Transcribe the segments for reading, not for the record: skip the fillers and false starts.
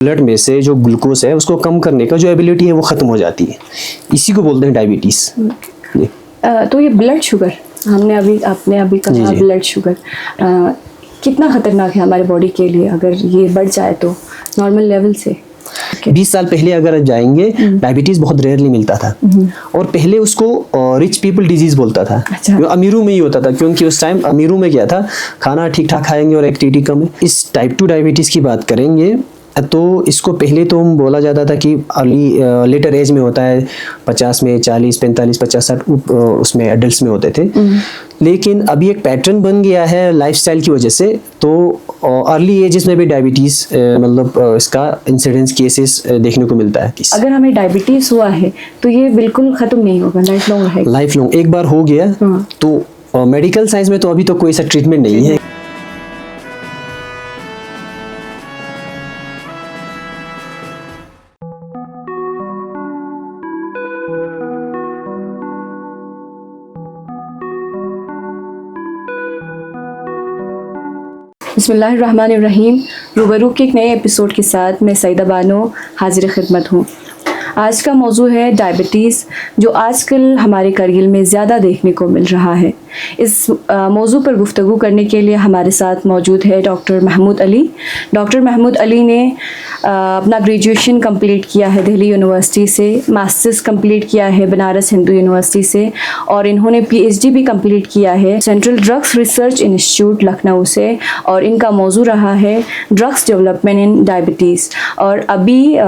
Blood में से जो ग्लूकोज है उसको कम करने का जो एबिलिटी है वो ख़त्म हो जाती है, इसी को बोलते हैं डायबिटीज़। तो ये ब्लड शुगर आपने अभी कहा ब्लड शुगर कितना खतरनाक है हमारे बॉडी के लिए अगर ये बढ़ जाए तो नॉर्मल लेवल से? 20 साल पहले अगर जाएंगे डायबिटीज़ बहुत रेयरली मिलता था और पहले उसको रिच पीपल डिजीज़ बोलता था। अच्छा। अमीरों में ही होता था क्योंकि उस टाइम अमीरों में क्या था, खाना ठीक ठाक खाएंगे और एक्टिविटी कम है। इस टाइप 2 डायबिटीज़ की बात करेंगे तो इसको पहले तो हम बोला जाता था कि अर्ली लेटर एज में होता है, 50 में, 40, 45, 50, 60 उसमें एडल्ट्स में होते थे। लेकिन अभी एक पैटर्न बन गया है लाइफस्टाइल की वजह से, तो अर्ली एजेस में भी डायबिटीज़ मतलब इसका इंसिडेंस केसेस देखने को मिलता है। अगर हमें डायबिटीज़ हुआ है तो ये बिल्कुल ख़त्म नहीं होगा, लाइफ लॉन्ग रहेगा? लाइफ लॉन्ग एक बार हो गया तो मेडिकल साइंस में तो अभी तो कोई सा ट्रीटमेंट नहीं है। बिस्मिल्लाहिर्रहमानिर्रहीम। रूबरू के एक नए एपिसोड के साथ मैं सईदा बानो हाजिर खिदमत हूँ। आज का मौजू है डायबिटीज़, जो आजकल हमारे कारगिल में ज़्यादा देखने को मिल रहा है। इस मौजू पर गुफ्तगू करने के लिए हमारे साथ मौजूद है डॉक्टर महमूद अली। डॉक्टर महमूद अली ने अपना ग्रेजुएशन कंप्लीट किया है दिल्ली यूनिवर्सिटी से, मास्टर्स कंप्लीट किया है बनारस हिंदू यूनिवर्सिटी से और इन्होंने पीएचडी भी कंप्लीट किया है central drugs research institute Lucknow से, और इनका मौजू रहा है ड्रग्स डेवलपमेंट इन डायबिटीज़। और अभी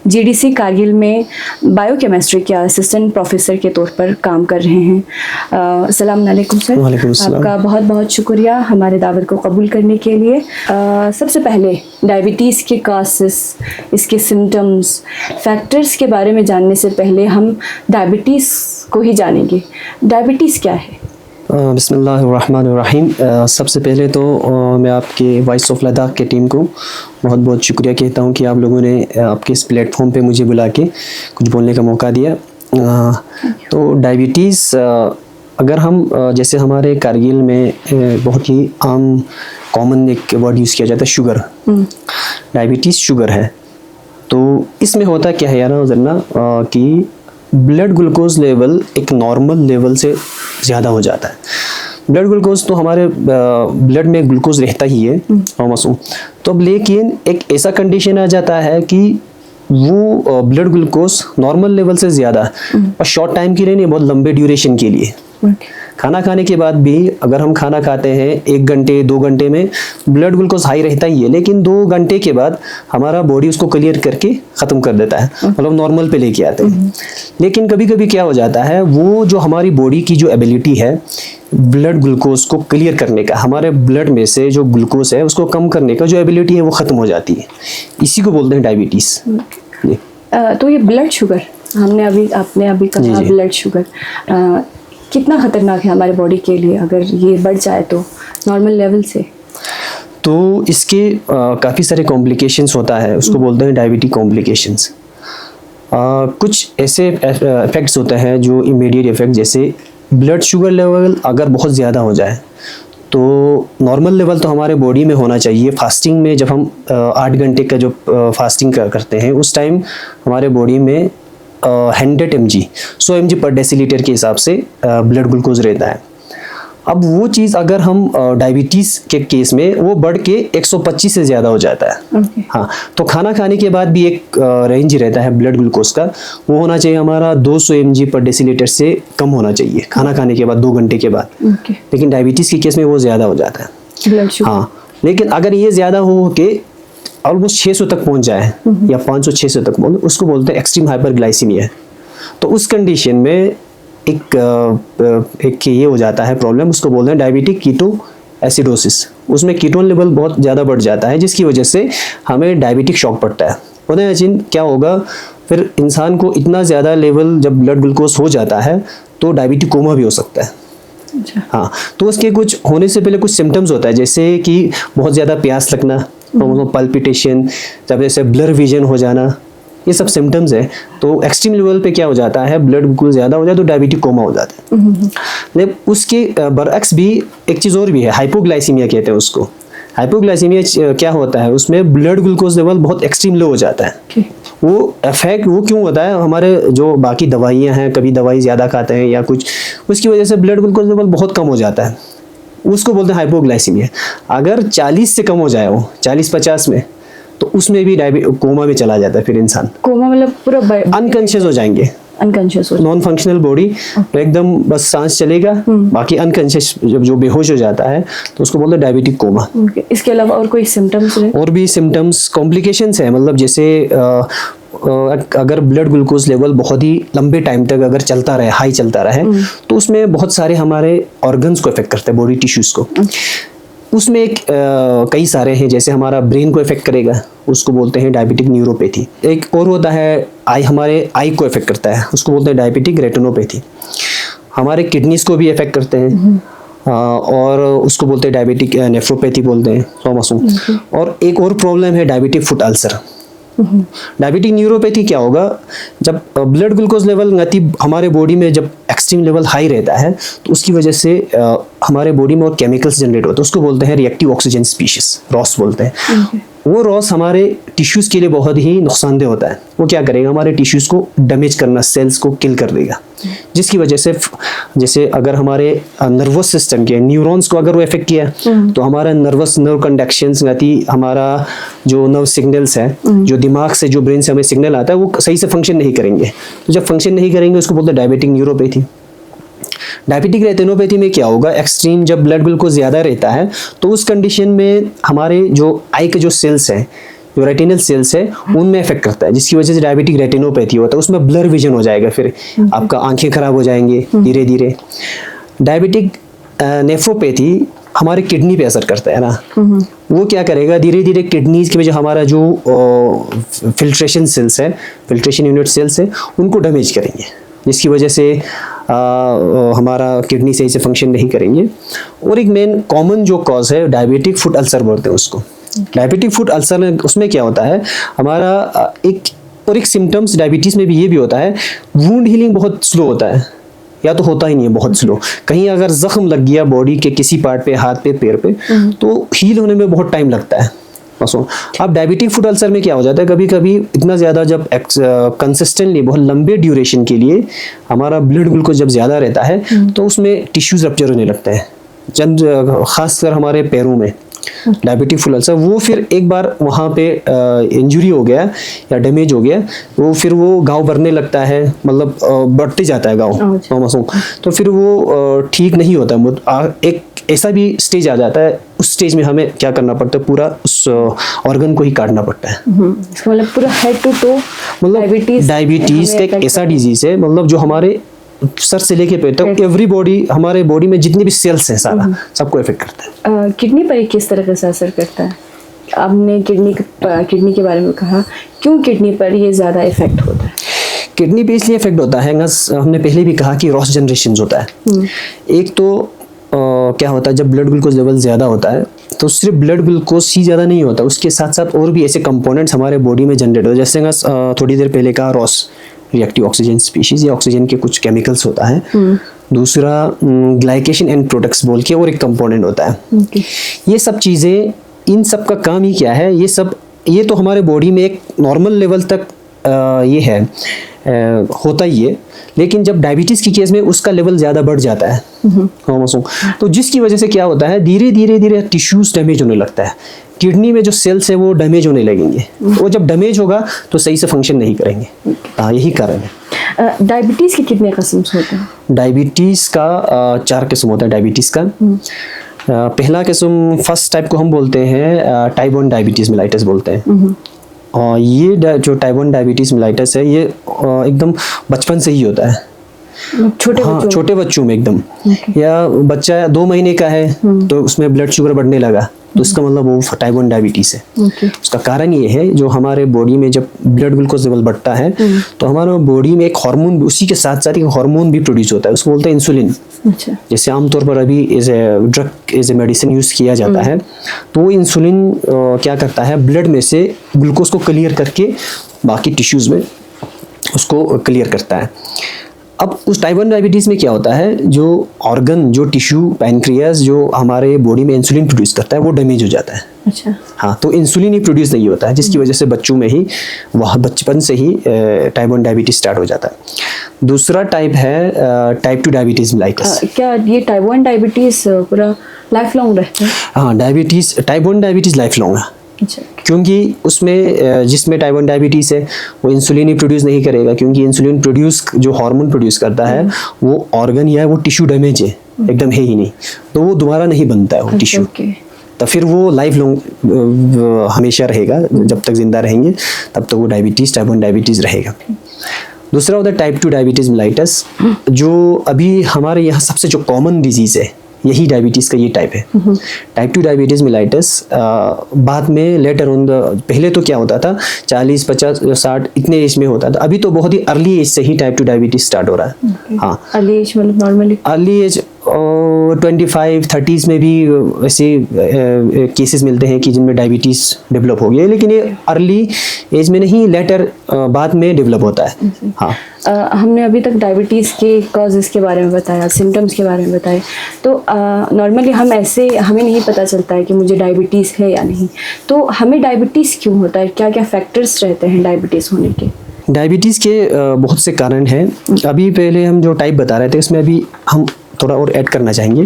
जीडीसी कारगिल में बायोकेमिस्ट्री के असिस्टेंट प्रोफेसर के तौर पर काम कर रहे हैं। अस्सलाम वालेकुम सर। वालेकुम अस्सलाम। आपका बहुत बहुत शुक्रिया हमारे दावत को कबूल करने के लिए। सबसे पहले डायबिटीज़ के कासेस, इसके सिम्टम्स, फैक्टर्स के बारे में जानने से पहले हम डायबिटीज़ को ही जानेंगे। डायबिटीज़ क्या है? बिस्मिल्लाहिर्रहमानिर्रहीम। सबसे पहले तो मैं आपके वॉइस ऑफ लद्दाख के टीम को बहुत बहुत शुक्रिया कहता हूँ कि आप लोगों ने आपके इस प्लेटफॉर्म पे मुझे बुला के कुछ बोलने का मौका दिया। तो डायबिटीज़ अगर हम जैसे हमारे कारगिल में बहुत ही आम कॉमन एक वर्ड यूज़ किया जाता है, शुगर। डायबिटीज़ शुगर है। तो इसमें होता क्या है यार जरना कि ब्लड ग्लूकोज लेवल एक नॉर्मल लेवल से ज़्यादा हो जाता है। ब्लड ग्लूकोज तो हमारे ब्लड में ग्लूकोज रहता ही है मासूम, तो अब लेकिन एक ऐसा कंडीशन आ जाता है कि वो ब्लड ग्लूकोज नॉर्मल लेवल से ज़्यादा और शॉर्ट टाइम के लिए नहीं, बहुत लंबे ड्यूरेशन के लिए। खाना खाने के बाद भी अगर हम खाना खाते हैं 1 घंटे 2 घंटे में ब्लड ग्लूकोज हाई रहता ही है, लेकिन 2 घंटे के बाद हमारा बॉडी उसको क्लियर करके ख़त्म कर देता है, मतलब नॉर्मल पे लेके आते हैं। लेकिन कभी कभी क्या हो जाता है, वो जो हमारी बॉडी की जो एबिलिटी है ब्लड ग्लूकोज को क्लियर करने का, हमारे ब्लड में से जो ग्लूकोज है उसको कम करने का जो एबिलिटी है वो ख़त्म हो जाती है, इसी को बोलते हैं डायबिटीज़। तो ये ब्लड शुगर आपने अभी कहा ब्लड शुगर कितना ख़तरनाक है हमारे बॉडी के लिए अगर ये बढ़ जाए तो नॉर्मल लेवल से? तो इसके काफ़ी सारे कॉम्प्लिकेशंस होता है, उसको बोलते हैं डायबिटिक कॉम्प्लिकेशंस। कुछ ऐसे इफ़ेक्ट्स होते हैं जो इमीडिएट इफ़ेक्ट, जैसे ब्लड शुगर लेवल अगर बहुत ज़्यादा हो जाए तो नॉर्मल लेवल तो हमारे बॉडी में होना चाहिए। फास्टिंग में जब हम 8 घंटे का जो फास्टिंग करते हैं उस टाइम हमारे बॉडी में 100 mg 100 mg पर डेसीलीटर के हिसाब से ब्लड ग्लूकोज रहता है। अब वो चीज़ अगर हम डायबिटीज़ के केस में वो बढ़ के 125 से ज़्यादा हो जाता है। हाँ, तो खाना खाने के बाद भी एक रेंज रहता है ब्लड ग्लूकोज का, वो होना चाहिए हमारा 200 mg पर डेसीलीटर से कम होना चाहिए खाना खाने के बाद 2 घंटे के बाद। लेकिन डायबिटीज़ के केस में वो ज़्यादा हो जाता है। हाँ, लेकिन अगर ये ज़्यादा हो के ऑलमोस्ट 600 तक पहुंच जाए या 500-600 तक पहुंच, उसको बोलते हैं एक्सट्रीम हाइपरग्लाइसीमिया। तो उस कंडीशन में एक ये हो जाता है प्रॉब्लम, उसको बोलते हैं डायबिटिक कीटो एसिडोसिस। उसमें कीटोन लेवल बहुत ज़्यादा बढ़ जाता है जिसकी वजह से हमें डायबिटिक शॉक पड़ता है। पता है जिन क्या होगा, फिर इंसान को इतना ज़्यादा लेवल जब ब्लड ग्लूकोज हो जाता है तो डायबिटिक कोमा भी हो सकता है। हाँ, तो उसके कुछ होने से पहले कुछ सिम्टम्स होता है, जैसे कि बहुत ज़्यादा प्यास लगना, पल्पिटेशन, जब जैसे ब्लर विजन हो जाना, ये सब सिम्टम्स है। तो एक्सट्रीम लेवल पे क्या हो जाता है, ब्लड ग्लूकोज ज़्यादा हो जाए तो डायबिटिक कोमा हो जाता है। लेकिन उसके बरअक्स भी एक चीज़ और भी है, हाइपोग्लाइसीमिया कहते हैं उसको। हाइपोग्लाइसीमिया क्या होता है, उसमें ब्लड ग्लूकोज लेवल बहुत एक्सट्रीम लो हो जाता है। वो इफेक्ट वो क्यों होता है, हमारे जो बाकी दवाइयाँ हैं, कभी दवाई ज़्यादा खाते हैं या कुछ, उसकी वजह से ब्लड ग्लूकोज लेवल बहुत कम हो जाता है, उसको बोलते हैं हाइपोग्लाइसीमिया। अगर 40 से कम हो जाए, वो 40-50 में, तो उसमें भी कोमा में चला जाता है फिर इंसान। कोमा मतलब पूरा अनकॉन्शियस हो जाएंगे, अनकॉन्शियस हो, नॉन फंक्शनल बॉडी, एकदम बस सांस चलेगा, बाकी अनकॉन्शियस, जब जो बेहोश हो जाता है तो उसको बोलते हैं डायबिटिक कोमा। इसके अलावा और कोई सिम्टम्स है? और भी सिम्टम्स, कॉम्प्लिकेशंस है, मतलब जैसे अगर ब्लड ग्लूकोज लेवल बहुत ही लंबे टाइम तक अगर चलता रहे, हाई चलता रहे, तो उसमें बहुत सारे हमारे ऑर्गन्स को इफेक्ट करते हैं, बॉडी टिश्यूज को। उसमें एक कई सारे हैं, जैसे हमारा ब्रेन को इफेक्ट करेगा, उसको बोलते हैं डायबिटिक न्यूरोपैथी। एक और होता है हमारे आई को इफेक्ट करता है, उसको बोलते हैं डायबिटिक रेटिनोपैथी। हमारे किडनीज को भी इफेक्ट करते हैं, और उसको बोलते हैं डायबिटिक नेफ्रोपैथी बोलते हैं, सोमासोम। और एक और प्रॉब्लम है diabetic foot ulcer. Diabetic neuropathy क्या होगा, जब ब्लड ग्लूकोज लेवल हमारे बॉडी में जब एक्सट्रीम लेवल हाई रहता है, तो उसकी वजह से हमारे बॉडी में और केमिकल्स जनरेट होते हैं, उसको बोलते हैं रिएक्टिव ऑक्सीजन स्पीशीज, रॉस बोलते हैं। वो रॉस हमारे टिश्यूज़ के लिए बहुत ही नुकसानदेह होता है। वो क्या करेगा, हमारे टिश्यूज़ को डैमेज करना, सेल्स को किल कर देगा, जिसकी वजह से जैसे अगर हमारे नर्वस सिस्टम के न्यूरॉन्स को अगर वो इफेक्ट किया, तो हमारा नर्व कंडक्शंस, हमारा जो नर्व सिग्नल्स है, जो दिमाग से, जो ब्रेन से हमें सिग्नल आता है, वो सही से फंक्शन नहीं करेंगे। तो जब फंक्शन नहीं करेंगे, उसको बोलते हैं डायबिटिक न्यूरोपैथी। डायबिटिक रेटिनोपैथी में क्या होगा, एक्सट्रीम जब ब्लड ग्लूकोज ज़्यादा रहता है, तो उस कंडीशन में हमारे जो आई के जो सेल्स हैं, जो रेटिनल सेल्स है, उनमें इफेक्ट करता है, जिसकी वजह से डायबिटिक रेटिनोपैथी होता है। उसमें ब्लर विजन हो जाएगा, फिर आपका आंखें खराब हो जाएंगे धीरे धीरे। डायबिटिक नेफ्रोपैथी हमारे किडनी पे असर करता है ना, वो क्या करेगा, धीरे धीरे किडनीज के जो हमारा जो फिल्ट्रेशन सेल्स है, फिल्ट्रेशन यूनिट सेल्स है, उनको डैमेज करेंगे, जिसकी वजह से हमारा किडनी सही से फंक्शन नहीं करेंगे। और एक मेन कॉमन जो कॉज है, डायबिटिक फुट अल्सर बोलते हैं उसको। डायबिटिक फुट अल्सर में उसमें क्या होता है, हमारा एक सिम्टम्स डायबिटीज़ में भी ये भी होता है, वुंड हीलिंग बहुत स्लो होता है, या तो होता ही नहीं है, बहुत स्लो। कहीं अगर जख्म लग गया बॉडी के किसी पार्ट पे, हाथ पे, पैर पे, तो हील होने में बहुत टाइम लगता है। अब डायबिटिक फुट अल्सर में क्या हो जाता है, कभी कभी इतना ज़्यादा जब कंसिस्टेंटली बहुत लंबे ड्यूरेशन के लिए हमारा ब्लड ग्लूकोज जब ज़्यादा रहता है, तो उसमें टिश्यूज रप्चर होने लगते हैं, जब खासकर हमारे पैरों में डायबिटिक फुट अल्सर। वो फिर एक बार वहाँ पे इंजरी हो गया या डैमेज हो गया, वो फिर वो घाव भरने लगता है, मतलब बढ़ते जाता है घाव, तो फिर वो ठीक नहीं होता। एक ऐसा भी स्टेज आ जाता है, उस स्टेज में हमें क्या करना पड़ता है, पूरा उस ऑर्गन को ही काटना पड़ता है। मतलब पूरा हेड टू टो, मतलब डायबिटीज का एक ऐसा डिजीज है, मतलब जो हमारे सर से लेके पैर तक एवरी बॉडी, हमारे बॉडी में जितने भी सेल्स हैं, सारा सबको इफेक्ट करता है। किडनी पर किस तरह से असर करता है? आपने किडनी के बारे में कहा, क्यों किडनी पर ये ज़्यादा इफेक्ट होता है? किडनी पे इसलिए इफेक्ट होता है, हमने पहले भी कहा कि रॉस जनरेशन होता है। एक तो क्या होता है, जब ब्लड ग्लूकोज लेवल ज़्यादा होता है, तो सिर्फ ब्लड ग्लूकोज ही ज़्यादा नहीं होता, उसके साथ साथ और भी ऐसे कंपोनेंट्स हमारे बॉडी में जनरेट होते हैं। जैसे थोड़ी देर पहले कहा, रॉस, रिएक्टिव ऑक्सीजन स्पीशीज, या ऑक्सीजन के कुछ केमिकल्स होता है। दूसरा ग्लाइकेशन एंड प्रोडक्ट्स बोल के और एक कंपोनेंट होता है। ये सब चीज़ें, इन सब का काम ही क्या है, ये तो हमारे बॉडी में एक नॉर्मल लेवल तक ये है, होता ही है, लेकिन जब डायबिटीज़ की केस में उसका लेवल ज़्यादा बढ़ जाता है, तो जिसकी वजह से क्या होता है, धीरे धीरे टिश्यूज डैमेज होने लगता है। किडनी में जो सेल्स है वो डैमेज होने लगेंगे, वो जब डैमेज होगा तो सही से फंक्शन नहीं करेंगे। यही कारण है। डायबिटीज़ के कितने किस्म होते हैं? डायबिटीज़ का 4 किस्म होता है डायबिटीज़ का। पहला किस्म, फर्स्ट टाइप को हम बोलते हैं टाइप 1 डायबिटीज़ मेलाइटस बोलते हैं। और ये जो टाइप 1 डायबिटीज़ मेलाइटस है, ये एकदम बचपन से ही होता है, छोटे बच्चों में एकदम। या बच्चा 2 महीने का है तो उसमें ब्लड शुगर बढ़ने लगा, तो इसका मतलब वो टाइप 1 डायबिटीज़ है। उसका कारण ये है, जो हमारे बॉडी में जब ब्लड ग्लूकोज लेवल बढ़ता है, तो हमारे बॉडी में एक हार्मोन, उसी के साथ साथ एक हार्मोन भी प्रोड्यूस होता है, उसको बोलते हैं इंसुलिन। जैसे आमतौर पर अभी as a drug, as a medicine use किया जाता है, तो वो इंसुलिन क्या करता है, ब्लड में से ग्लूकोज को क्लियर करके बाकी टिश्यूज़ में उसको क्लियर करता है। अब उस टाइप 1 डायबिटीज़ में क्या होता है, जो ऑर्गन, जो टिश्यू, पैनक्रियाज जो हमारे बॉडी में इंसुलिन प्रोड्यूस करता है वो डैमेज हो जाता है। अच्छा। हाँ, तो इंसुलिन ही प्रोड्यूस नहीं होता है, जिसकी वजह से बच्चों में ही बचपन से ही टाइप 1 डायबिटीज स्टार्ट हो जाता है। दूसरा टाइप है टाइप 2 डायबिटीज मेलाइटस। क्या ये टाइप 1 डायबिटीज पूरा लाइफ लॉन्ग रहता है? हाँ, टाइप 1 डायबिटीज लाइफ लॉन्ग है। अच्छा। क्योंकि उसमें जिसमें टाइप 1 डायबिटीज़ है वो इंसुलिन ही प्रोड्यूस नहीं करेगा, क्योंकि इंसुलिन प्रोड्यूस जो हार्मोन प्रोड्यूस करता है वो ऑर्गन या वो टिश्यू डैमेज है, एकदम है ही नहीं, तो वो दोबारा नहीं बनता है वो टिश्यू। तो फिर वो लाइफ लॉन्ग हमेशा रहेगा, जब तक जिंदा रहेंगे तब तक वो टाइप 1 डायबिटीज़ रहेगा। दूसरा होता है टाइप 2 डायबिटीज़ मेलाइटस, जो अभी हमारे यहाँ सबसे जो कॉमन डिजीज़ है यही डायबिटीज़ का ये टाइप है। टाइप 2 डायबिटीज़ मेलाइटस बाद में लेटर ऑन पहले तो क्या होता था 40, 50, 60 इतने एज में होता था, अभी तो बहुत ही अर्ली एज से ही टाइप 2 डायबिटीज़ स्टार्ट हो रहा है। हाँ, अर्ली एज मतलब नॉर्मली अर्ली एज 25, 30s में भी ऐसे केसेस मिलते हैं कि जिनमें डायबिटीज़ डेवलप हो गया, लेकिन ये अर्ली एज में नहीं, लेटर बाद में डेवलप होता है। हाँ, हमने अभी तक डायबिटीज़ के कॉजेज़ के बारे में बताया, सिम्टम्स के बारे में बताए, तो नॉर्मली हमें नहीं पता चलता है कि मुझे डायबिटीज़ है या नहीं, तो हमें डायबिटीज़ क्यों होता है, क्या क्या फैक्टर्स रहते हैं डायबिटीज़ होने के? डायबिटीज़ के बहुत से कारण हैं। अभी पहले हम जो टाइप बता रहे थे उसमें अभी हम थोड़ा और ऐड करना चाहेंगे।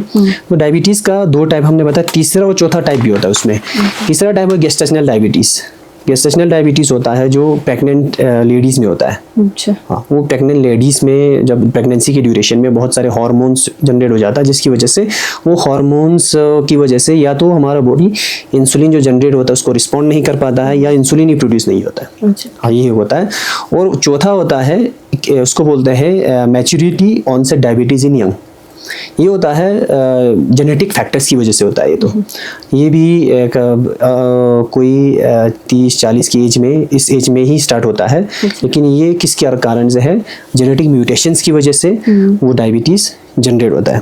तो डायबिटीज़ का 2 टाइप हमने बताया, तीसरा और चौथा टाइप भी होता है उसमें। तीसरा टाइप है गेस्टेशनल डायबिटीज़। गेस्टेशनल डायबिटीज़ होता है जो प्रेग्नेंट लेडीज़ में होता है। अच्छा। हाँ, वो प्रेग्नेंट लेडीज़ में जब प्रेगनेंसी के ड्यूरेशन में बहुत सारे हार्मोन्स जनरेट हो जाता है, जिसकी वजह से वो हार्मोन्स की वजह से या तो हमारा बॉडी इंसुलिन जो जनरेट होता है उसको रिस्पॉन्ड नहीं कर पाता है, या इंसुलिन ही प्रोड्यूस नहीं होता है। अच्छा। हाँ, ये होता है। और चौथा होता है, उसको बोलते हैं maturity onset diabetes in young. ये होता है जेनेटिक फैक्टर्स की वजह से होता है। ये तो ये भी कोई 30-40 की एज में, इस एज में ही स्टार्ट होता है, लेकिन ये किसके कारण से है, जेनेटिक म्यूटेशंस की वजह से वो डायबिटीज़ जनरेट होता है।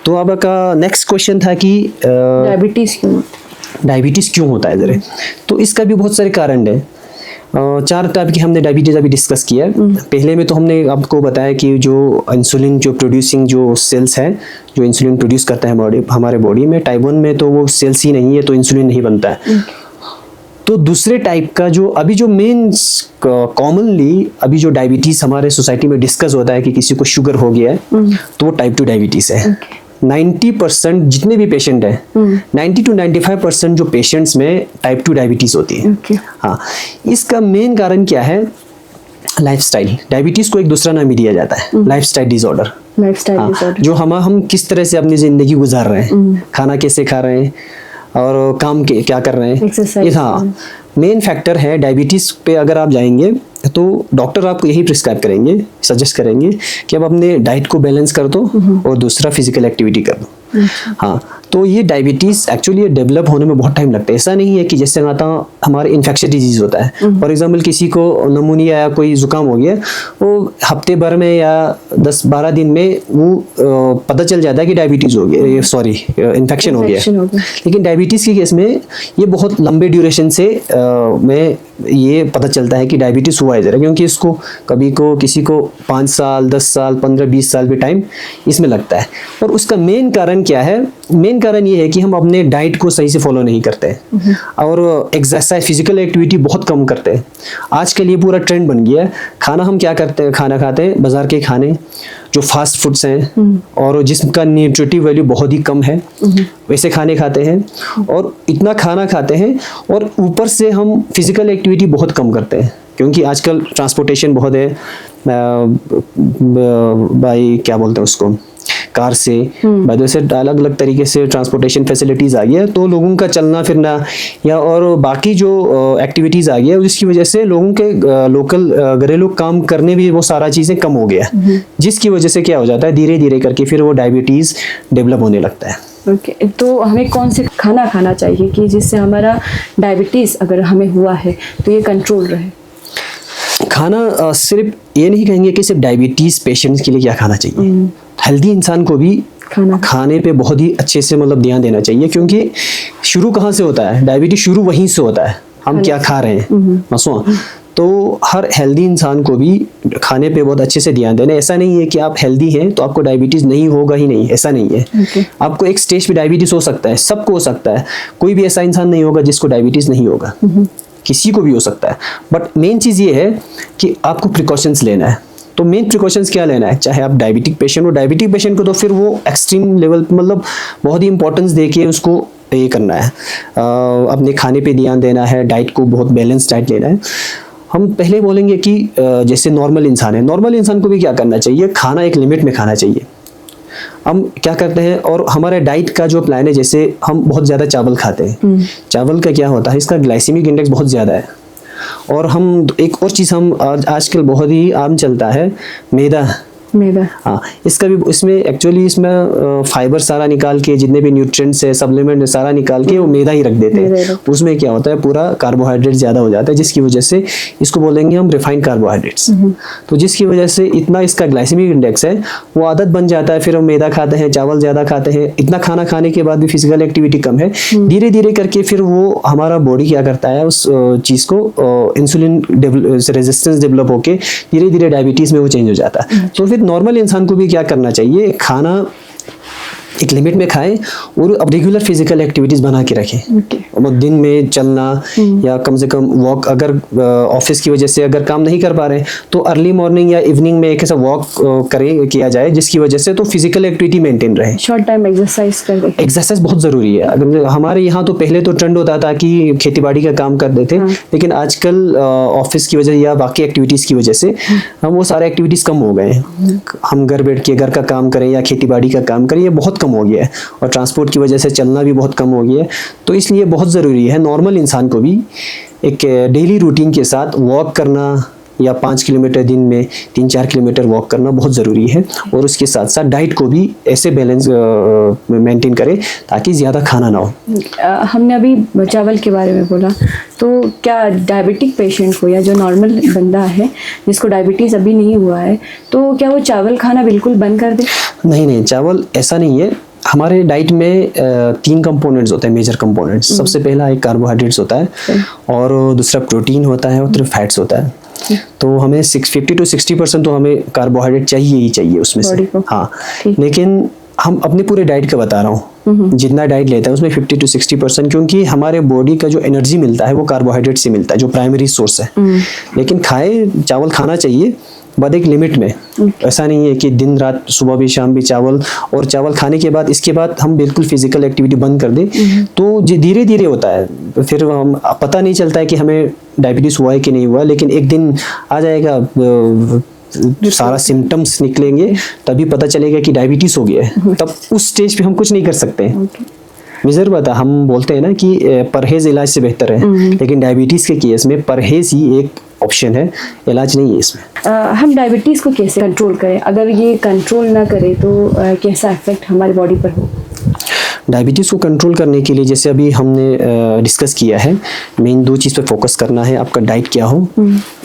तो अब का नेक्स्ट क्वेश्चन था कि डायबिटीज़ क्यों होता है ज़रा। तो इसका भी बहुत सारे कारण है। 4 टाइप की हमने डायबिटीज़ अभी डिस्कस किया है। पहले में तो हमने आपको बताया कि जो इंसुलिन जो प्रोड्यूसिंग जो सेल्स है, जो इंसुलिन प्रोड्यूस करता है हमारे बॉडी में, टाइप 1 में तो वो सेल्स ही नहीं है, तो इंसुलिन नहीं बनता है। तो दूसरे टाइप का जो अभी जो मेन कॉमनली अभी जो डायबिटीज़ हमारे सोसाइटी में डिस्कस होता है कि किसी को शुगर हो गया है, तो वो टाइप 2 डायबिटीज़ है। 90% जितने भी पेशेंट हैं, 90 to 95% जो पेशेंट्स में टाइप 2 डायबिटीज़ होती है। हाँ, इसका मेन कारण क्या है, लाइफस्टाइल। डायबिटीज़ को एक दूसरा नाम भी दिया जाता है, लाइफस्टाइल डिसऑर्डर। जो हम किस तरह से अपनी ज़िंदगी गुजार रहे हैं, खाना कैसे खा रहे हैं और काम क्या कर रहे हैं। हाँ, मेन फैक्टर है डायबिटीज़ पे। अगर आप जाएंगे तो डॉक्टर आपको यही प्रिस्क्राइब करेंगे, सजेस्ट करेंगे कि आप अपने डाइट को बैलेंस कर दो और दूसरा फिजिकल एक्टिविटी कर दो। हाँ, तो ये डायबिटीज़ एक्चुअली डेवलप होने में बहुत टाइम लगता है। ऐसा नहीं है कि जैसे आता हमारे इन्फेक्शियस डिजीज़ होता है, फॉर एग्जांपल किसी को नमूनिया या कोई जुकाम हो गया, वो हफ्ते भर में या 10-12 दिन में वो पता चल जाता है कि डायबिटीज़ हो गया, सॉरी इन्फेक्शन हो गया। लेकिन डायबिटीज़ के केस में ये बहुत लंबे ड्यूरेशन से में ये पता चलता है कि डायबिटीज़ हुआ है ज़रा, क्योंकि इसको कभी को किसी को 5 साल, 10 साल, 15-20 साल भी टाइम इसमें लगता है। और उसका मेन कारण क्या है, मेन कारण ये है कि हम अपने डाइट को सही से फॉलो नहीं करते हैं और एक्सरसाइज, फिजिकल एक्टिविटी बहुत कम करते हैं। आजकल ये पूरा ट्रेंड बन गया है। खाना हम क्या करते हैं, खाना खाते हैं बाजार के खाने जो फास्ट फूड्स हैं और जिसका न्यूट्रिटिव वैल्यू बहुत ही कम है, वैसे खाने खाते हैं और इतना खाना खाते हैं, और ऊपर से हम फिजिकल एक्टिविटी बहुत कम करते हैं, क्योंकि आजकल ट्रांसपोर्टेशन बहुत है, बाई क्या बोलते हैं उसको, कार से, बाय से अलग अलग तरीके से ट्रांसपोर्टेशन फैसिलिटीज़ आ गई है, तो लोगों का चलना फिरना या और बाकी जो एक्टिविटीज़ आ गई है, जिसकी वजह से लोगों के लोकल घरेलू काम करने भी वो सारा चीज़ें कम हो गया, जिसकी वजह से क्या हो जाता है, धीरे धीरे करके फिर वो डायबिटीज़ डेवलप होने लगता है। ओके, तो हमें कौन से खाना खाना चाहिए कि जिससे हमारा डायबिटीज़ अगर हमें हुआ है तो ये कंट्रोल रहे? खाना सिर्फ ये नहीं कहेंगे कि सिर्फ डायबिटीज़ पेशेंट्स के लिए क्या खाना चाहिए, हेल्दी इंसान को भी खाने पे बहुत ही अच्छे से मतलब ध्यान देना चाहिए, क्योंकि शुरू कहाँ से होता है, डायबिटीज शुरू वहीं से होता है, हम क्या खा रहे हैं। तो हर हेल्दी इंसान को भी खाने पे बहुत अच्छे से ध्यान देना। ऐसा नहीं है कि आप हेल्दी हैं तो आपको डायबिटीज़ नहीं होगा ही नहीं, ऐसा नहीं है। आपको एक स्टेज पे डायबिटीज़ हो सकता है, सबको हो सकता है, कोई भी ऐसा इंसान नहीं होगा जिसको डायबिटीज़ नहीं होगा, किसी को भी हो सकता है। बट मेन चीज़ ये है कि आपको प्रिकॉशंस लेना है। तो मेन प्रिकॉशंस क्या लेना है, चाहे आप डायबिटिक पेशेंट हो, डायबिटिक पेशेंट को तो फिर वो एक्सट्रीम लेवल मतलब बहुत ही इंपॉर्टेंस दे के उसको ये करना है, अपने खाने पे ध्यान देना है, डाइट को बहुत बैलेंस डाइट लेना है। हम पहले बोलेंगे कि जैसे नॉर्मल इंसान है, नॉर्मल इंसान को भी क्या करना चाहिए, खाना एक लिमिट में खाना चाहिए। हम क्या करते हैं, और हमारे डाइट का जो प्लान है, जैसे हम बहुत ज़्यादा चावल खाते हैं, चावल का क्या होता है, इसका ग्लाइसेमिक इंडेक्स बहुत ज़्यादा है। और हम एक और चीज़ हम आजकल बहुत ही आम चलता है, मैदा। हाँ, इसका भी इसमें एक्चुअली इसमें फाइबर सारा निकाल के, जितने भी न्यूट्रिएंट्स है, सप्लीमेंट सारा निकाल के वो मैदा ही रख देते हैं। उसमें क्या होता है, पूरा कार्बोहाइड्रेट ज़्यादा हो जाता है, जिसकी वजह से इसको बोलेंगे हम रिफाइंड कार्बोहाइड्रेट्स। तो जिसकी वजह से इतना इसका ग्लाइसेमिक इंडेक्स है, वो आदत बन जाता है, फिर हम मैदा खाते हैं, चावल ज़्यादा खाते हैं, इतना खाना खाने के बाद भी फिजिकल एक्टिविटी कम है, धीरे धीरे करके फिर वो हमारा बॉडी क्या करता है, उस चीज़ को इंसुलिन रेजिस्टेंस डेवलप होके धीरे धीरे डायबिटीज़ में वो चेंज हो जाता है। तो फिर नॉर्मल इंसान को भी क्या करना चाहिए, खाना एक लिमिट में खाएं और अब रेगुलर फिजिकल एक्टिविटीज़ बना के रखें। दिन में चलना या कम से कम वॉक, अगर ऑफिस की वजह से अगर काम नहीं कर पा रहे हैं तो अर्ली मॉर्निंग या इवनिंग में एक ऐसा वॉक करें, किया जाए, जिसकी वजह से तो फिजिकल एक्टिविटी मेंटेन रहे। शॉर्ट टाइम एक्सरसाइज कर दें। एक्सरसाइज बहुत ज़रूरी है। अगर हमारे यहाँ तो पहले तो ट्रेंड होता था कि खेती बाड़ी का काम करते थे, लेकिन आजकल ऑफिस की वजह या बाकी एक्टिविटीज़ की वजह से हम वो सारे एक्टिविटीज़ कम हो गए हैं। हम घर बैठ के घर का काम करें या खेती बाड़ी का काम करें, ये बहुत कम हो गया है, और ट्रांसपोर्ट की वजह से चलना भी बहुत कम हो गया है। तो इसलिए बहुत ज़रूरी है नॉर्मल इंसान को भी एक डेली रूटीन के साथ वॉक करना, या 5 किलोमीटर दिन में 3-4 किलोमीटर वॉक करना बहुत ज़रूरी है। और उसके साथ साथ डाइट को भी ऐसे बैलेंस मेंटेन करें ताकि ज़्यादा खाना ना हो। हमने अभी चावल के बारे में बोला, तो क्या डायबिटिक पेशेंट को या जो नॉर्मल बंदा है जिसको डायबिटीज़ अभी नहीं हुआ है, तो क्या वो चावल खाना बिल्कुल बंद कर दे? नहीं, चावल ऐसा नहीं है। हमारे डाइट में 3 कंपोनेंट्स होते हैं, मेजर कंपोनेंट्स। सबसे पहला एक कार्बोहाइड्रेट्स होता है, और दूसरा प्रोटीन होता है, और तीसरा फैट्स होता है। तो हमें 50 to 60% तो हमें कार्बोहाइड्रेट चाहिए ही चाहिए उसमें से। हाँ, लेकिन हम अपने पूरे डाइट का बता रहा हूँ, जितना डाइट लेता है उसमें 50 to 60%, क्योंकि हमारे बॉडी का जो एनर्जी मिलता है वो कार्बोहाइड्रेट से मिलता है, जो प्राइमरी सोर्स है। लेकिन चावल खाना चाहिए, बट एक लिमिट में। ऐसा नहीं है कि दिन रात सुबह भी शाम भी चावल, और चावल खाने के बाद इसके बाद हम बिल्कुल फिजिकल एक्टिविटी बंद कर दें तो धीरे धीरे होता है, फिर हम पता नहीं चलता है कि हमें डायबिटीज़ हुआ है कि नहीं हुआ। लेकिन एक दिन आ जाएगा, सारा सिम्टम्स निकलेंगे, तभी पता चलेगा कि डायबिटीज़ हो गया है। तब उस स्टेज पे हम कुछ नहीं कर सकते हैं। मेजर बात है, हम बोलते हैं ना कि परहेज इलाज से बेहतर है, लेकिन डायबिटीज़ के केस में परहेज ही एक ऑप्शन है, इलाज नहीं है इसमें। हम डायबिटीज़ को कैसे कंट्रोल करें? अगर ये कंट्रोल ना करें तो कैसा इफेक्ट हमारी बॉडी पर हो? डायबिटीज़ को कंट्रोल करने के लिए, जैसे अभी हमने डिस्कस किया है, मेन 2 चीज़ पे फोकस करना है, आपका डाइट क्या हो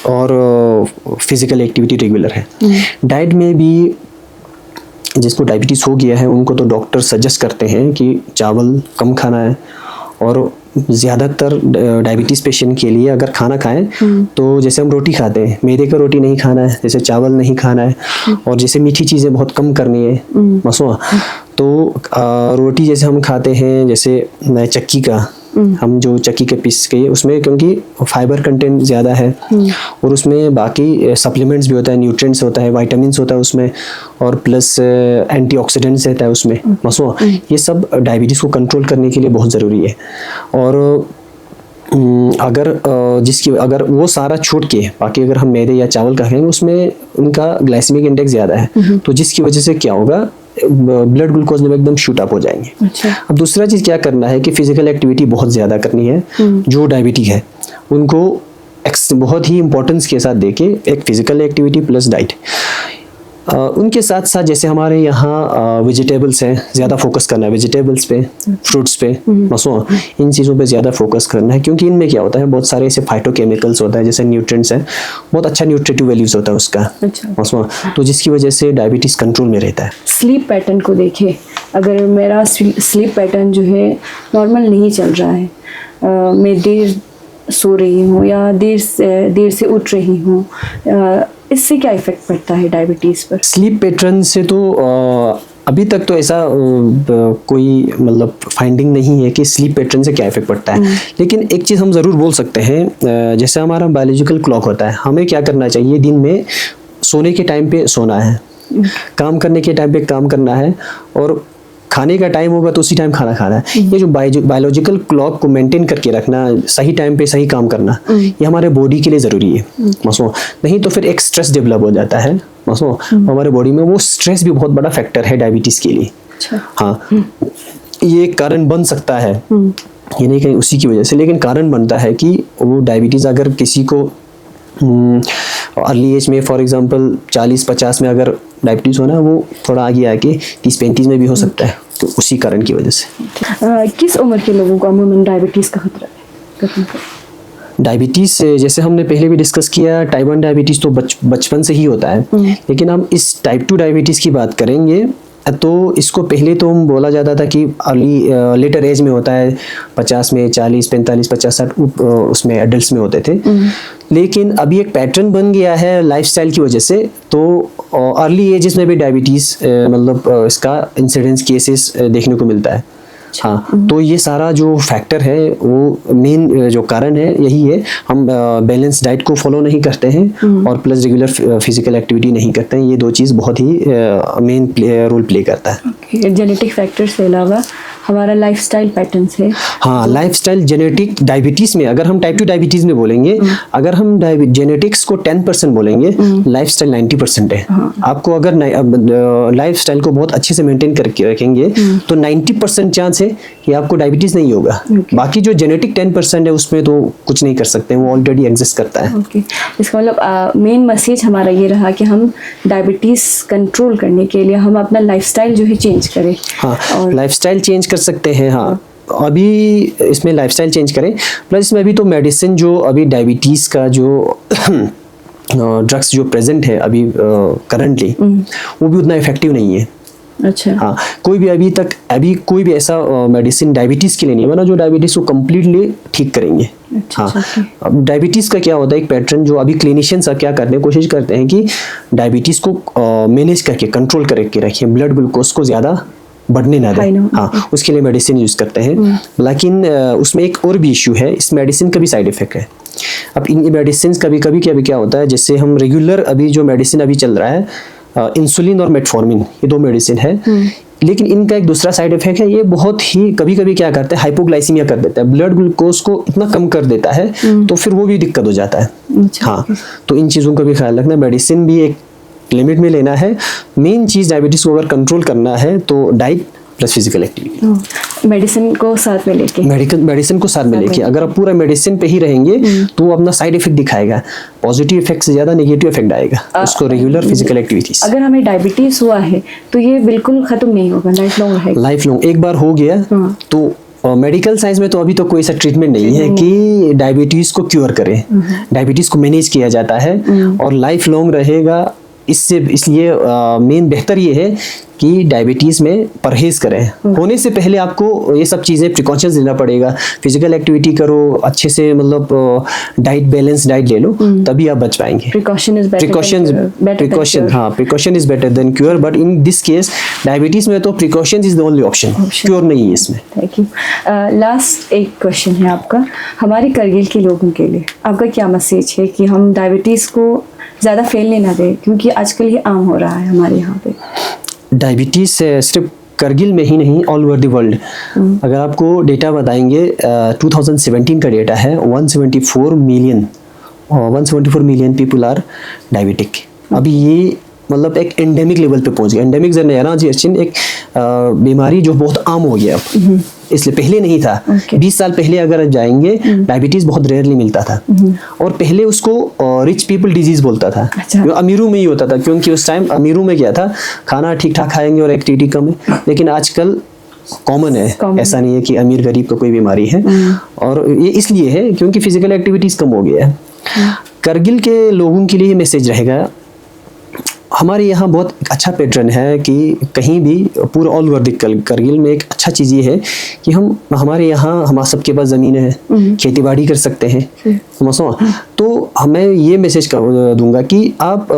और फिजिकल एक्टिविटी रेगुलर है। डाइट में भी जिसको डायबिटीज़ हो गया है उनको तो डॉक्टर सजेस्ट करते हैं कि चावल कम खाना है, और ज़्यादातर डायबिटीज़ पेशेंट के लिए अगर खाना खाएं तो जैसे हम रोटी खाते हैं, मैदे का रोटी नहीं खाना है, जैसे चावल नहीं खाना है, और जैसे मीठी चीज़ें बहुत कम करनी है मसवा। तो रोटी जैसे हम खाते हैं, जैसे चक्की का, हम जो चक्की के पीस के, उसमें क्योंकि फाइबर कंटेंट ज़्यादा है, और उसमें बाकी सप्लीमेंट्स भी होता है, न्यूट्रिएंट्स होता है, विटामिन्स होता है उसमें, और प्लस एंटीऑक्सीडेंट्स रहता है उसमें मसवा। ये सब डायबिटीज़ को कंट्रोल करने के लिए बहुत ज़रूरी है। और अगर वो सारा छोड़ के बाकी अगर हम मैदे या चावल का खाएंगे, उसमें उनका ग्लाइसेमिक इंडेक्स ज़्यादा है, तो जिसकी वजह से क्या होगा, ब्लड ग्लूकोज लेवल एकदम शूट अप हो जाएंगे। अच्छा। अब दूसरा चीज़ क्या करना है कि फिजिकल एक्टिविटी बहुत ज़्यादा करनी है। जो डायबिटिक है उनको बहुत ही इंपॉर्टेंस के साथ देके एक फिजिकल एक्टिविटी प्लस डाइट, उनके साथ साथ जैसे हमारे यहाँ वेजिटेबल्स हैं, ज़्यादा फोकस करना है वेजिटेबल्स पे, फ्रूट्स पे, मसो इन चीज़ों पे ज़्यादा फोकस करना है, क्योंकि इनमें क्या होता है, बहुत सारे ऐसे फाइटोकेमिकल्स होता है, जैसे न्यूट्रिएंट्स हैं, बहुत अच्छा न्यूट्रिटिव वैल्यूज होता है उसका। अच्छा। मसो, तो जिसकी वजह से डायबिटीज़ कंट्रोल में रहता है। स्लीप पैटर्न को देखें, अगर मेरा स्लीप पैटर्न जो है नॉर्मल नहीं चल रहा है, मैं देर सो रही हूँ या देर से उठ रही हूँ, इससे क्या इफेक्ट पड़ता है डायबिटीज़ पर? स्लीप पैटर्न से तो अभी तक तो ऐसा कोई मतलब फाइंडिंग नहीं है कि स्लीप पैटर्न से क्या इफेक्ट पड़ता है, लेकिन एक चीज़ हम ज़रूर बोल सकते हैं, जैसे हमारा बायोलॉजिकल क्लॉक होता है, हमें क्या करना चाहिए, दिन में सोने के टाइम पे सोना है, काम करने के टाइम पे काम करना है, और खाने का टाइम होगा तो उसी टाइम खाना खाना है। ये जो बायोलॉजिकल क्लॉक को मेंटेन करके रखना, सही टाइम पे सही काम करना, ये हमारे बॉडी के लिए ज़रूरी है। मसो नहीं तो फिर एक स्ट्रेस डेवलप हो जाता है, मसो हमारे बॉडी में वो स्ट्रेस भी बहुत बड़ा फैक्टर है डायबिटीज़ के लिए। हाँ, ये एक कारण बन सकता है, ये नहीं कहीं उसी की वजह से, लेकिन कारण बनता है कि वो डायबिटीज़ अगर किसी को अर्ली एज में, फॉर एग्जांपल 40-50 में अगर डायबिटीज़ होना, वो थोड़ा आगे आके 30-35 में भी हो सकता है, तो उसी कारण की वजह से। किस उम्र के लोगों को अमूमन डायबिटीज़ का खतरा है? डायबिटीज़ जैसे हमने पहले भी डिस्कस किया, टाइप 1 डायबिटीज़ तो बचपन से ही होता है, लेकिन हम इस टाइप 2 डायबिटीज़ की बात करेंगे तो इसको पहले तो हम बोला जाता था कि अर्ली लेटर एज में होता है, 50 में, 40, 45, 50, 60 उसमें एडल्ट्स में होते थे, लेकिन अभी एक पैटर्न बन गया है लाइफस्टाइल की वजह से, तो अर्ली एजेस में भी डायबिटीज़ मतलब इसका इंसिडेंस केसेस देखने को मिलता है। हाँ, तो ये सारा जो फैक्टर है, वो मेन जो कारण है यही है, हम बैलेंस डाइट को फॉलो नहीं करते हैं और प्लस रेगुलर फिजिकल एक्टिविटी नहीं करते हैं। ये दो चीज़ बहुत ही मेन रोल प्ले करता है। जेनेटिक फैक्टर्स के अलावा हमारा लाइफस्टाइल पैटर्न्स है। हाँ, लाइफस्टाइल जेनेटिक डायबिटीज़ में, अगर हम टाइप 2 डायबिटीज़ में बोलेंगे, अगर हम जेनेटिक्स को 10% बोलेंगे, लाइफस्टाइल 90% है। आपको अगर लाइफस्टाइल को बहुत अच्छे से मेंटेन करके रखेंगे तो 90% चांस है कि आपको डायबिटीज़ नहीं होगा। बाकी जो जेनेटिक 10% है उसमें तो कुछ नहीं कर सकते, वो ऑलरेडी एग्जिस्ट करता है। इसका मतलब मेन मैसेज हमारा ये रहा कि हम डायबिटीज़ कंट्रोल करने के लिए हम अपना लाइफस्टाइल जो है चेंज करें। हाँ, लाइफस्टाइल चेंज कर सकते हैं। हाँ, अभी इसमें लाइफस्टाइल चेंज करें, प्लस इसमें अभी तो मेडिसिन जो अभी डायबिटीज़ का जो ड्रग्स जो प्रेजेंट है अभी करंटली, वो भी उतना इफेक्टिव नहीं है। अच्छा। हाँ, कोई भी अभी कोई भी ऐसा मेडिसिन डायबिटीज़ के लिए नहीं बना जो डायबिटीज़ को कम्प्लीटली ठीक करेंगे। अच्छा, हाँ, अब डायबिटीज़ का क्या होता है, एक पैटर्न जो अभी क्लिनिशियंस क्या करने की कोशिश करते हैं कि डायबिटीज़ को मैनेज करके कंट्रोल करके रखें, ब्लड ग्लूकोज को ज़्यादा बढ़ने ना दें। हाँ, उसके लिए मेडिसिन यूज़ करते हैं, लेकिन उसमें एक और भी इशू है, इस मेडिसिन का भी साइड इफेक्ट है। अब इन मेडिसिन कभी क्या होता है, जैसे हम रेगुलर अभी जो मेडिसिन अभी चल रहा है, इंसुलिन और मेटफॉर्मिन, ये 2 मेडिसिन है, लेकिन इनका एक दूसरा साइड इफेक्ट है, ये बहुत ही कभी क्या करता है, हाइपोग्लाइसीमिया कर देता है, ब्लड ग्लूकोज को इतना कम कर देता है, तो फिर वो भी दिक्कत हो जाता है। हाँ, तो इन चीज़ों का भी ख्याल रखना, मेडिसिन भी एक लिमिट में लेना है। मेन चीज़ डायबिटीज़ को अगर कंट्रोल करना है तो diet plus physical activity, medicine को साथ में लेके, मेडिसिन को साथ में लेके अगर आप पूरा मेडिसिन पे ही रहेंगे तो वो अपना साइड इफेक्ट दिखाएगा, पॉजिटिव इफेक्ट से ज़्यादा नेगेटिव इफेक्ट आएगा। उसको रेगुलर फिजिकल एक्टिविटीज, अगर हमें डायबिटीज़ हुआ है तो ये बिल्कुल ख़त्म नहीं होगा, लाइफ लॉन्ग रहेगा। लाइफ लॉन्ग एक बार हो गया तो मेडिकल साइंस में तो अभी तो कोई ऐसा ट्रीटमेंट नहीं है कि डायबिटीज़ को क्योर करे। डायबिटीज़ को मैनेज किया जाता है और लाइफ लॉन्ग रहेगा। इसलिए मेन बेहतर ये है कि डायबिटीज़ में परहेज़ करें। होने से पहले आपको ये सब चीज़ें प्रिकॉशंस लेना पड़ेगा, फिजिकल एक्टिविटी करो अच्छे से, मतलब डाइट बैलेंस डाइट ले लो, तभी आप बच पाएंगे। Precaution is better than cure, but in this case diabetes में तो precaution is the only option, cure नहीं है इसमें। Thank you. लास्ट एक क्वेश्चन है आपका, हमारे करगिल के लोगों के लिए आपका क्या मैसेज है कि हम डायबिटीज़ को ज़्यादा फैलने ना दें, क्योंकि आजकल ये आम हो रहा है हमारे यहाँ पे। डायबिटीज़ सिर्फ करगिल में ही नहीं, ऑल ओवर द वर्ल्ड। अगर आपको डेटा बताएंगे, 2017 का डेटा है, 174 मिलियन पीपल आर डायबिटिक। अभी ये मतलब एक एंडेमिक लेवल पे पहुंच गया। एंडेमिक एक बीमारी जो बहुत आम हो गया अब, इसलिए पहले नहीं था। 20 साल पहले अगर जाएंगे, डायबिटीज बहुत रेयरली मिलता था, और पहले उसको रिच पीपल डिजीज बोलता था। अच्छा। अमीरों में ही होता था, क्योंकि उस टाइम अमीरों में क्या था, खाना ठीक ठाक खाएंगे और एक्टिविटी कम है। लेकिन आजकल कॉमन है, ऐसा नहीं है कि अमीर गरीब को कोई बीमारी है, और ये इसलिए है क्योंकि फिजिकल एक्टिविटीज कम हो गया है। करगिल के लोगों के लिए मैसेज रहेगा, हमारे यहाँ बहुत एक अच्छा पैटर्न है कि कहीं भी पूरा ऑल ओवर द करगिल में एक अच्छा चीज़ ये है कि हमारे यहाँ हमारे सबके पास ज़मीन है, खेती बाड़ी कर सकते हैं, समझो। तो हमें ये मैसेज दूंगा कि आप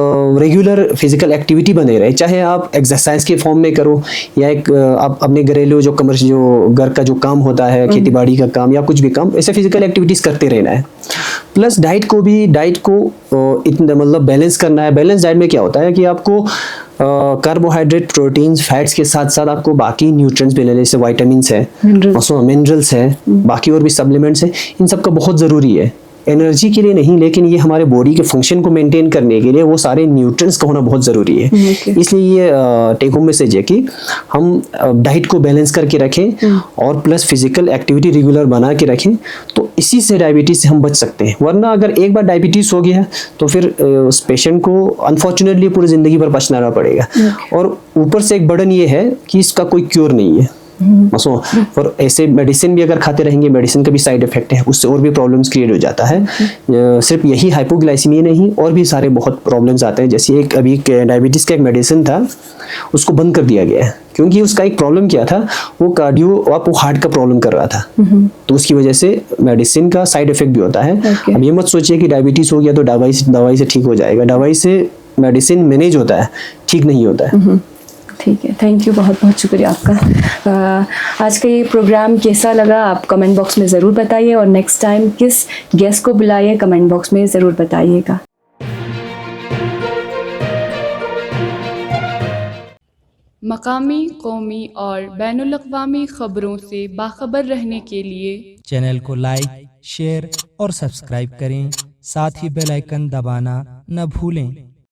रेगुलर फिजिकल एक्टिविटी बने रहे, चाहे आप एक्सरसाइज के फॉर्म में करो या एक आप अपने घरेलू जो कमर्शियल जो घर का जो काम होता है, खेती बाड़ी का काम या कुछ भी काम, ऐसे फिजिकल एक्टिविटीज़ करते रहना है। प्लस डाइट को इतना मतलब बैलेंस करना है। बैलेंस डाइट में क्या होता है कि आपको कार्बोहाइड्रेट, प्रोटीन्स, फैट्स के साथ साथ आपको बाकी न्यूट्रिएंट्स भी लेने, जैसे विटामिन्स है, मिनरल्स है, बाकी और भी सप्लीमेंट्स है, इन सब का बहुत ज़रूरी है। एनर्जी के लिए नहीं, लेकिन ये हमारे बॉडी के फंक्शन को मेंटेन करने के लिए वो सारे न्यूट्रिएंट्स का होना बहुत ज़रूरी है। इसलिए ये टेक होम मैसेज है कि हम डाइट को बैलेंस करके रखें और प्लस फिजिकल एक्टिविटी रेगुलर बना के रखें, तो इसी से डायबिटीज़ से हम बच सकते हैं। वरना अगर एक बार डायबिटीज़ हो गया तो फिर उस पेशेंट को अनफॉर्चुनेटली पूरी ज़िंदगी भर पछताना पड़ेगा। और ऊपर से एक बर्डन ये है कि इसका कोई क्योर नहीं है। और ऐसे मेडिसिन भी अगर खाते रहेंगे, मेडिसिन का भी साइड इफेक्ट है, उससे और भी प्रॉब्लम्स क्रिएट हो जाता है। सिर्फ यही हाइपोग्लाइसीमिया नहीं, और भी सारे बहुत प्रॉब्लम्स आते हैं। जैसे एक अभी डायबिटीज़ का एक मेडिसिन था, उसको बंद कर दिया गया है क्योंकि उसका एक प्रॉब्लम क्या था, वो कार्डियो वो हार्ट का प्रॉब्लम कर रहा था। तो उसकी वजह से मेडिसिन का साइड इफेक्ट भी होता है। अब ये मत सोचिए कि डायबिटीज़ हो गया तो दवाई से ठीक हो जाएगा। दवाई से मेडिसिन मैनेज होता है, ठीक नहीं होता है। ठीक है, थैंक यू, बहुत बहुत शुक्रिया आपका। आज का ये प्रोग्राम कैसा लगा आप कमेंट बॉक्स में ज़रूर बताइए, और नेक्स्ट टाइम किस गेस्ट को बुलाइए कमेंट बॉक्स में ज़रूर बताइएगा। मकामी, कौमी और बैनुल-अक़वामी ख़बरों से बाखबर रहने के लिए चैनल को लाइक, शेयर और सब्सक्राइब करें। साथ ही बेल आइकन दबाना न भूलें।